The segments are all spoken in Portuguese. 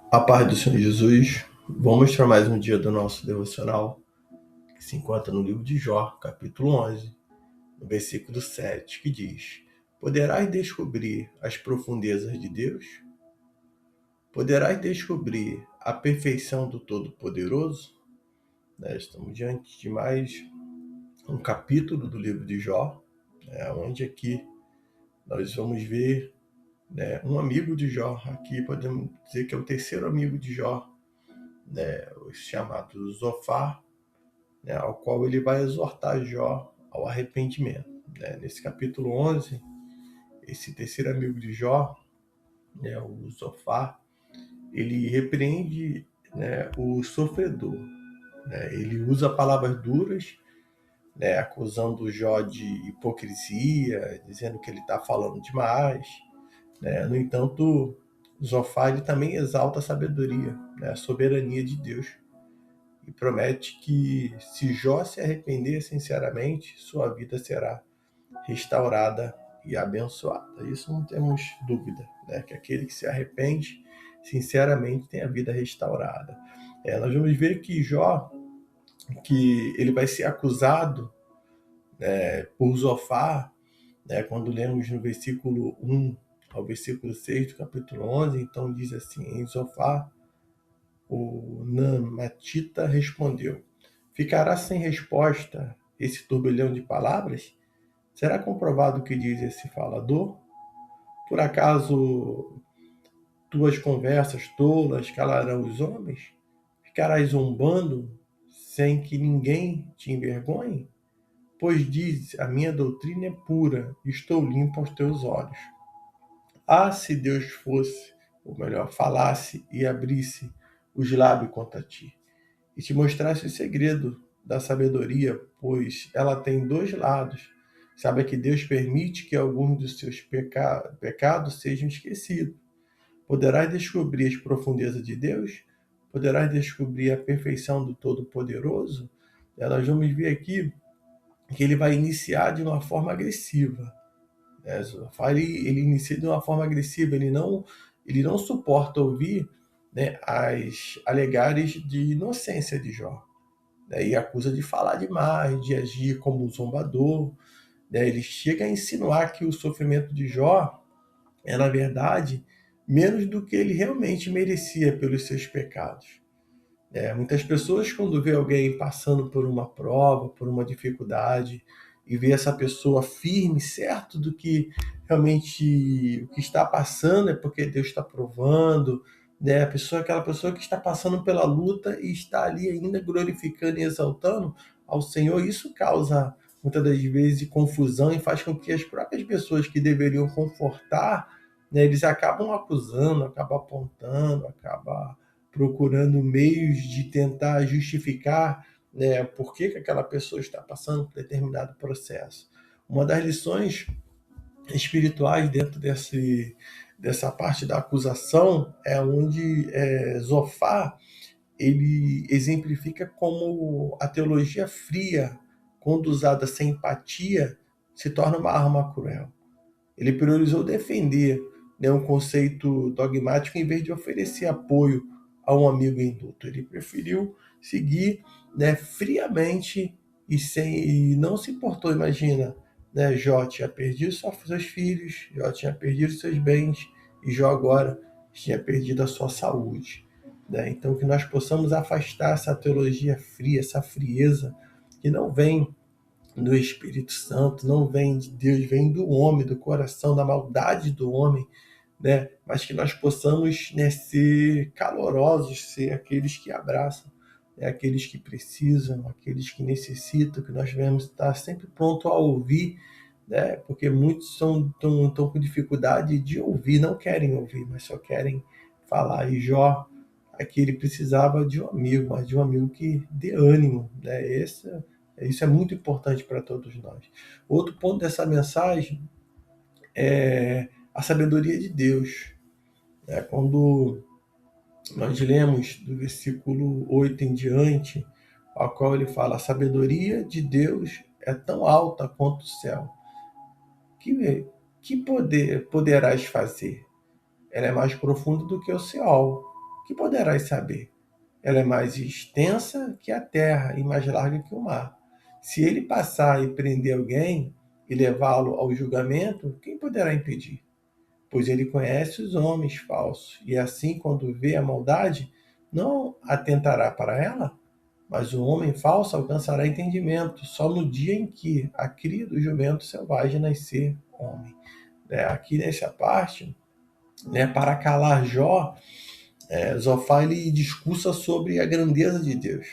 A paz do Senhor Jesus, vamos para mais um dia do nosso devocional, que se encontra no livro de Jó, capítulo 11, no versículo 7, que diz: Poderás descobrir as profundezas de Deus? Poderás descobrir a perfeição do Todo-Poderoso? Estamos diante de mais um capítulo do livro de Jó, onde aqui nós vamos ver um amigo de Jó. Aqui podemos dizer que é o terceiro amigo de Jó, o chamado Zofar, ao qual ele vai exortar Jó ao arrependimento. Nesse capítulo 11, esse terceiro amigo de Jó, o Zofar, ele repreende o sofredor. Ele usa palavras duras, acusando Jó de hipocrisia, dizendo que ele está falando demais. No entanto, Zofar ele também exalta a sabedoria, a soberania de Deus, e promete que, se Jó se arrepender sinceramente, sua vida será restaurada e abençoada. Isso não temos dúvida, que aquele que se arrepende sinceramente tem a vida restaurada. Nós vamos ver que Jó, que ele vai ser acusado por Zofar, quando lemos no versículo 1 ao versículo 6 do capítulo 11, então diz assim: em Zofar, o Namatita respondeu: Ficará sem resposta esse turbilhão de palavras? Será comprovado o que diz esse falador? Por acaso tuas conversas tolas calarão os homens? Ficarás zombando sem que ninguém te envergonhe? Pois diz, a minha doutrina é pura, estou limpo aos teus olhos. Ah, se Deus fosse, ou melhor, falasse e abrisse os lábios contra ti, e te mostrasse o segredo da sabedoria, pois ela tem dois lados. Sabe que Deus permite que alguns dos seus pecados sejam esquecidos. Poderás descobrir as profundezas de Deus? Poderás descobrir a perfeição do Todo-Poderoso? Nós vamos ver aqui que ele vai iniciar de uma forma agressiva. Ele inicia de uma forma agressiva, ele não suporta ouvir as alegares de inocência de Jó. E acusa de falar demais, de agir como um zombador. Ele chega a insinuar que o sofrimento de Jó é, na verdade, menos do que ele realmente merecia pelos seus pecados. Muitas pessoas, quando vê alguém passando por uma prova, por uma dificuldade, e vê essa pessoa firme, certo do que realmente o que está passando é porque Deus está provando, aquela pessoa que está passando pela luta e está ali ainda glorificando e exaltando ao Senhor, isso causa muitas das vezes confusão e faz com que as próprias pessoas que deveriam confortar, eles acabam acusando, acabam apontando, acabam procurando meios de tentar justificar, por que aquela pessoa está passando por determinado processo. Uma das lições espirituais dentro dessa parte da acusação é onde Zofar ele exemplifica como a teologia fria, quando usada sem empatia, se torna uma arma cruel. Ele priorizou defender um conceito dogmático em vez de oferecer apoio a um amigo em luto. Ele preferiu seguir friamente e não se importou. Imagina, Jó tinha perdido seus filhos, Jó tinha perdido seus bens e Jó agora tinha perdido a sua saúde. Então, que nós possamos afastar essa teologia fria, essa frieza que não vem do Espírito Santo, não vem de Deus, vem do homem, do coração, da maldade do homem, mas que nós possamos ser calorosos, ser aqueles que abraçam, aqueles que precisam, aqueles que necessitam, que nós devemos estar sempre pronto a ouvir, porque muitos estão com dificuldade de ouvir, não querem ouvir, mas só querem falar. E Jó, aqui ele precisava de um amigo, mas de um amigo que dê ânimo. Isso é muito importante para todos nós. Outro ponto dessa mensagem é a sabedoria de Deus. Quando nós lemos do versículo 8 em diante, ao qual ele fala: a sabedoria de Deus é tão alta quanto o céu. Que poderás fazer? Ela é mais profunda do que o céu. que poderás saber? Ela é mais extensa que a terra e mais larga que o mar. Se ele passar e prender alguém e levá-lo ao julgamento, quem poderá impedir? Pois ele conhece os homens falsos, e assim, quando vê a maldade, não atentará para ela? Mas o homem falso alcançará entendimento só no dia em que a cria do jumento selvagem nascer homem. Aqui nessa parte, para calar Jó, Zofar ele discursa sobre a grandeza de Deus.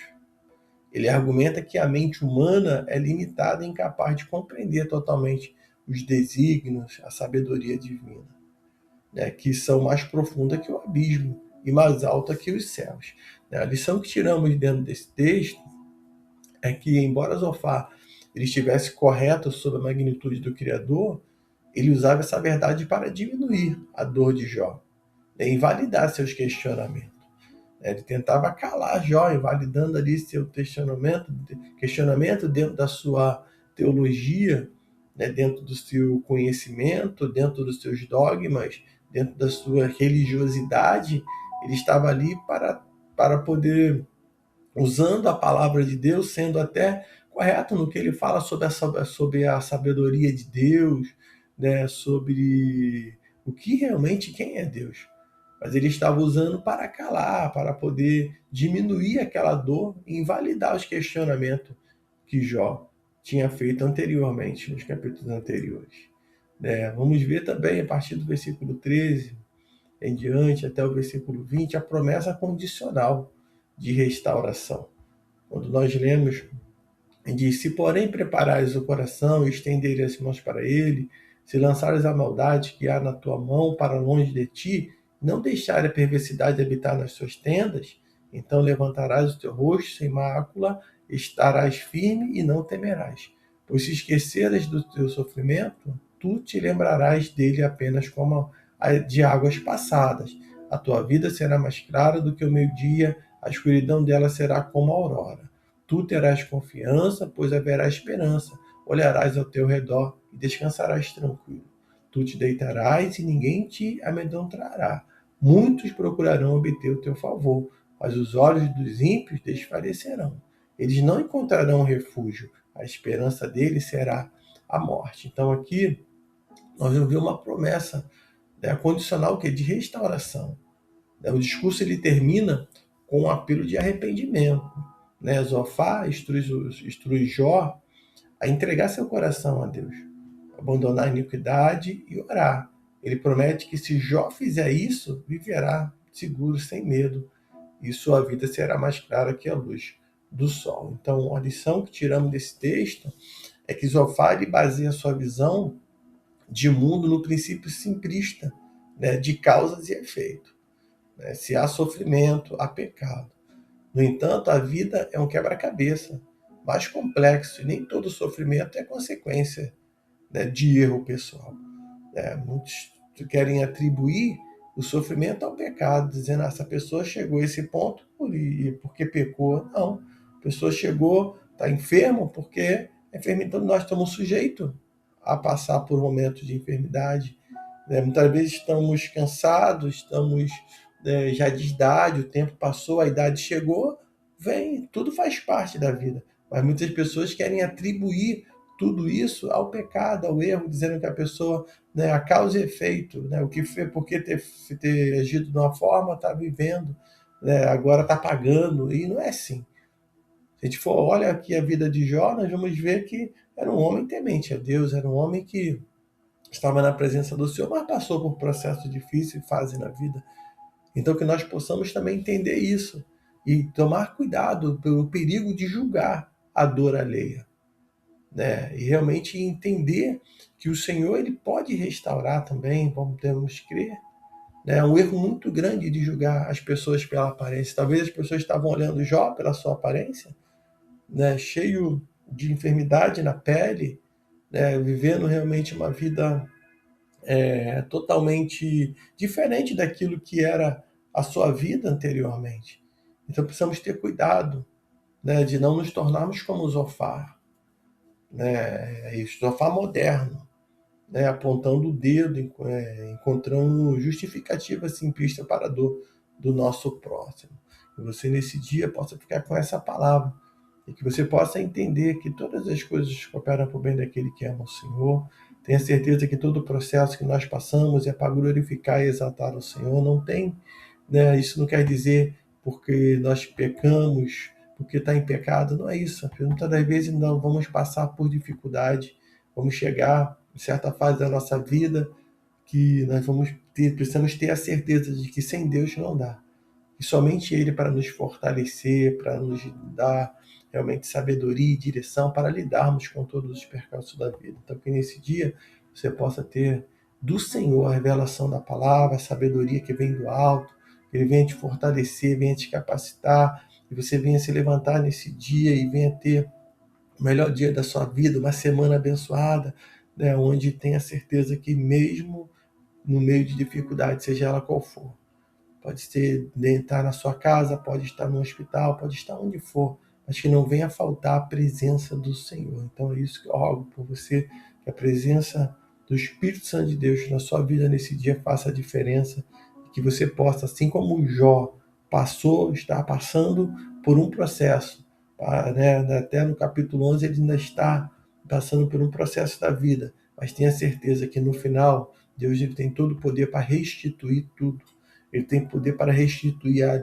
Ele argumenta que a mente humana é limitada e incapaz de compreender totalmente os desígnios, a sabedoria divina, que são mais profundas que o abismo e mais alta que os céus. A lição que tiramos dentro desse texto é que, embora Zofar ele estivesse correto sobre a magnitude do Criador, ele usava essa verdade para diminuir a dor de Jó, invalidar seus questionamentos. Ele tentava calar Jó, invalidando ali seu questionamento dentro da sua teologia, dentro do seu conhecimento, dentro dos seus dogmas, dentro da sua religiosidade. Ele estava ali para poder, usando a palavra de Deus, sendo até correto no que ele fala sobre a sabedoria de Deus, sobre o que realmente, quem é Deus. Mas ele estava usando para calar, para poder diminuir aquela dor e invalidar os questionamentos que Jó tinha feito anteriormente, nos capítulos anteriores. Vamos ver também, a partir do versículo 13 em diante, até o versículo 20, a promessa condicional de restauração. Quando nós lemos, diz: se porém preparares o coração e estenderes as mãos para ele, se lançares a maldade que há na tua mão para longe de ti, não deixar a perversidade habitar nas suas tendas, então levantarás o teu rosto sem mácula, estarás firme e não temerás. Pois se esqueceres do teu sofrimento, tu te lembrarás dele apenas como de águas passadas. A tua vida será mais clara do que o meio-dia, a escuridão dela será como a aurora. Tu terás confiança, pois haverá esperança. Olharás ao teu redor e descansarás tranquilo. Tu te deitarás e ninguém te amedrontará. Muitos procurarão obter o teu favor, mas os olhos dos ímpios desfalecerão. Eles não encontrarão refúgio. A esperança deles será a morte. Então aqui nós vamos ver uma promessa, condicional, que é de restauração. O discurso ele termina com um apelo de arrependimento. Zofar instrui Jó a entregar seu coração a Deus, abandonar a iniquidade e orar. Ele promete que, se Jó fizer isso, viverá seguro, sem medo, e sua vida será mais clara que a luz do sol. Então, a lição que tiramos desse texto é que Zofar ele baseia sua visão de mundo no princípio simplista, de causas e efeito. Se há sofrimento, há pecado. No entanto, a vida é um quebra-cabeça mais complexo, e nem todo sofrimento é consequência, de erro pessoal. Muitos querem atribuir o sofrimento ao pecado, dizendo: essa pessoa chegou a esse ponto porque pecou. Não, a pessoa chegou, está enfermo porque então nós estamos sujeitos a passar por momentos de enfermidade. Muitas vezes estamos cansados, estamos já de idade, o tempo passou, a idade chegou, vem, tudo faz parte da vida. Mas muitas pessoas querem atribuir tudo isso ao pecado, ao erro, dizendo que a pessoa, a causa e efeito, o que foi, porque ter agido de uma forma, está vivendo, agora está pagando, e não é assim. Se a gente for, olha aqui a vida de Jó, nós vamos ver que era um homem temente a Deus, era um homem que estava na presença do Senhor, mas passou por processos difíceis e fases na vida. Então, que nós possamos também entender isso e tomar cuidado pelo perigo de julgar a dor alheia, e realmente entender que o Senhor ele pode restaurar também, podemos crer. É um erro muito grande de julgar as pessoas pela aparência. Talvez as pessoas estavam olhando Jó pela sua aparência, cheio de enfermidade na pele, vivendo realmente uma vida totalmente diferente daquilo que era a sua vida anteriormente. Então precisamos ter cuidado, de não nos tornarmos como Zofar, Zofar moderno, apontando o dedo, encontrando justificativa simplista para a dor do nosso próximo. Que você nesse dia possa ficar com essa palavra e que você possa entender que todas as coisas cooperam para o bem daquele que ama o Senhor. Tenha certeza que todo o processo que nós passamos é para glorificar e exaltar o Senhor. Não tem, né? Isso não quer dizer porque nós pecamos, porque está em pecado. Não é isso. Muitas das vezes não vamos passar por dificuldade, vamos chegar em certa fase da nossa vida que nós precisamos ter a certeza de que sem Deus não dá. E somente Ele para nos fortalecer, para nos dar realmente sabedoria e direção para lidarmos com todos os percalços da vida. Então, que nesse dia você possa ter do Senhor a revelação da palavra, a sabedoria que vem do alto, que Ele venha te fortalecer, venha te capacitar, e você venha se levantar nesse dia e venha ter o melhor dia da sua vida, uma semana abençoada, né, onde tenha certeza que mesmo no meio de dificuldade, seja ela qual for, pode ser estar na sua casa, pode estar no hospital, pode estar onde for, mas que não venha faltar a presença do Senhor. Então é isso que eu rogo por você, que a presença do Espírito Santo de Deus na sua vida nesse dia faça a diferença, e que você possa, assim como Jó está passando por um processo, né? Até no capítulo 11 ele ainda está passando por um processo da vida, mas tenha certeza que no final Deus ele tem todo o poder para restituir tudo. Ele tem poder para restituir a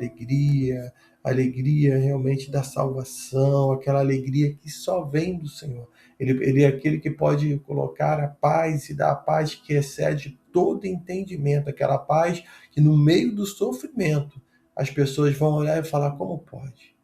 alegria realmente da salvação, aquela alegria que só vem do Senhor. Ele é aquele que pode colocar a paz e dar a paz que excede todo entendimento, aquela paz que no meio do sofrimento as pessoas vão olhar e falar: como pode?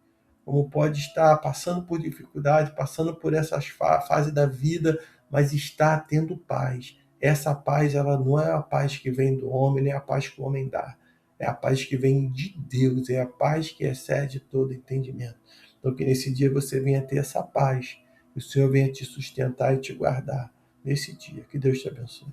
Como pode estar passando por dificuldade, passando por essas fase da vida, mas está tendo paz. Essa paz, ela não é a paz que vem do homem, nem a paz que o homem dá. É a paz que vem de Deus, é a paz que excede todo entendimento. Então, que nesse dia você venha ter essa paz, que o Senhor venha te sustentar e te guardar nesse dia. Que Deus te abençoe.